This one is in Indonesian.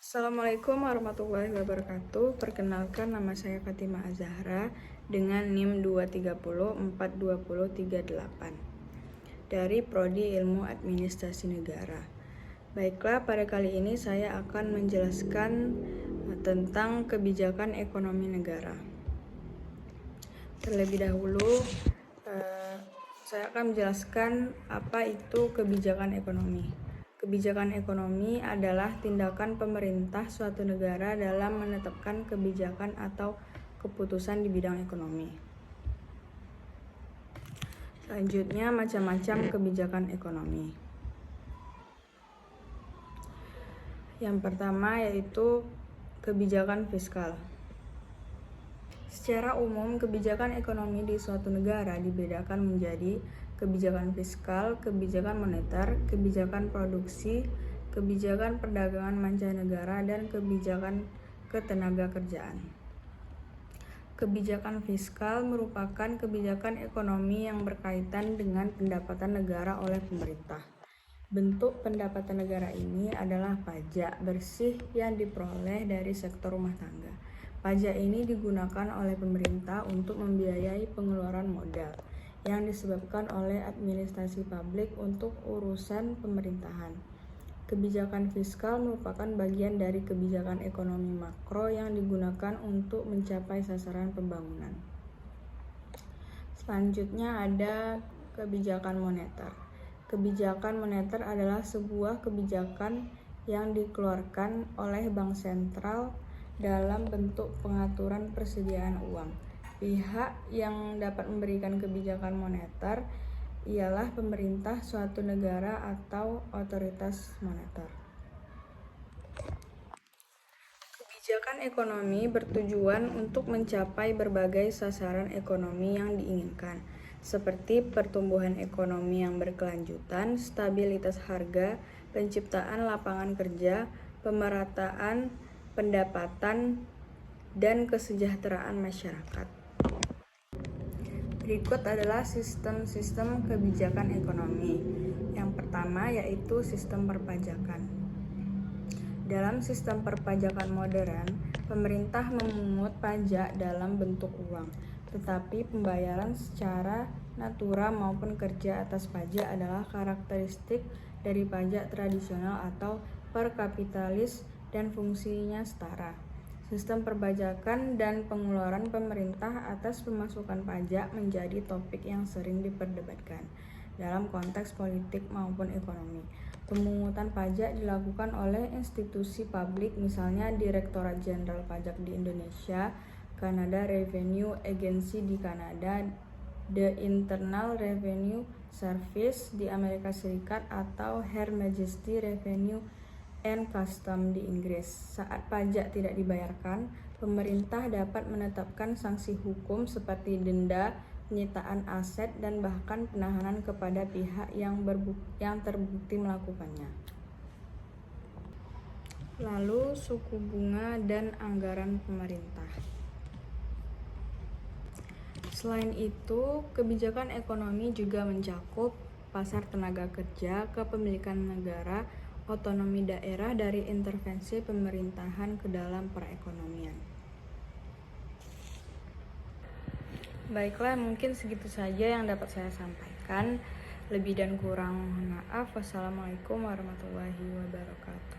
Assalamualaikum warahmatullahi wabarakatuh. Perkenalkan, nama saya Fatimah Azahra dengan NIM 2304238 dari Prodi Ilmu Administrasi Negara. Baiklah, pada kali ini saya akan menjelaskan tentang kebijakan ekonomi negara. Terlebih dahulu, saya akan menjelaskan apa itu kebijakan ekonomi. Kebijakan ekonomi adalah tindakan pemerintah suatu negara dalam menetapkan kebijakan atau keputusan di bidang ekonomi. Selanjutnya, macam-macam kebijakan ekonomi. Yang pertama yaitu kebijakan fiskal. Secara umum, kebijakan ekonomi di suatu negara dibedakan menjadi kebijakan fiskal, kebijakan moneter, kebijakan produksi, kebijakan perdagangan mancanegara, dan kebijakan ketenagakerjaan. Kebijakan fiskal merupakan kebijakan ekonomi yang berkaitan dengan pendapatan negara oleh pemerintah. Bentuk pendapatan negara ini adalah pajak bersih yang diperoleh dari sektor rumah tangga. Pajak ini digunakan oleh pemerintah untuk membiayai pengeluaran modal yang disebabkan oleh administrasi publik untuk urusan pemerintahan. Kebijakan fiskal merupakan bagian dari kebijakan ekonomi makro yang digunakan untuk mencapai sasaran pembangunan. Selanjutnya ada kebijakan moneter. Kebijakan moneter adalah sebuah kebijakan yang dikeluarkan oleh bank sentral dalam bentuk pengaturan persediaan uang. Pihak yang dapat memberikan kebijakan moneter ialah pemerintah suatu negara atau otoritas moneter. Kebijakan ekonomi bertujuan untuk mencapai berbagai sasaran ekonomi yang diinginkan, seperti pertumbuhan ekonomi yang berkelanjutan, stabilitas harga, penciptaan lapangan kerja, pemerataan pendapatan, dan kesejahteraan masyarakat. Berikut adalah sistem-sistem kebijakan ekonomi. Yang pertama yaitu sistem perpajakan. Dalam sistem perpajakan modern, pemerintah memungut pajak dalam bentuk uang, tetapi pembayaran secara natura maupun kerja atas pajak adalah karakteristik dari pajak tradisional atau perkapitalis dan fungsinya setara. Sistem perpajakan dan pengeluaran pemerintah atas pemasukan pajak menjadi topik yang sering diperdebatkan dalam konteks politik maupun ekonomi. Pemungutan pajak dilakukan oleh institusi publik, misalnya Direktorat Jenderal Pajak di Indonesia, Canada Revenue Agency di Kanada, The Internal Revenue Service di Amerika Serikat, atau Her Majesty Revenue and Custom di Inggris. Saat pajak tidak dibayarkan, pemerintah dapat menetapkan sanksi hukum seperti denda, penyitaan aset, dan bahkan penahanan kepada pihak yang terbukti melakukannya. Lalu, suku bunga dan anggaran pemerintah. Selain itu, kebijakan ekonomi juga mencakup pasar tenaga kerja, kepemilikan negara, otonomi daerah dari intervensi pemerintahan ke dalam perekonomian. Baiklah, mungkin segitu saja yang dapat saya sampaikan. Lebih dan kurang mohon maaf. Wassalamualaikum warahmatullahi wabarakatuh.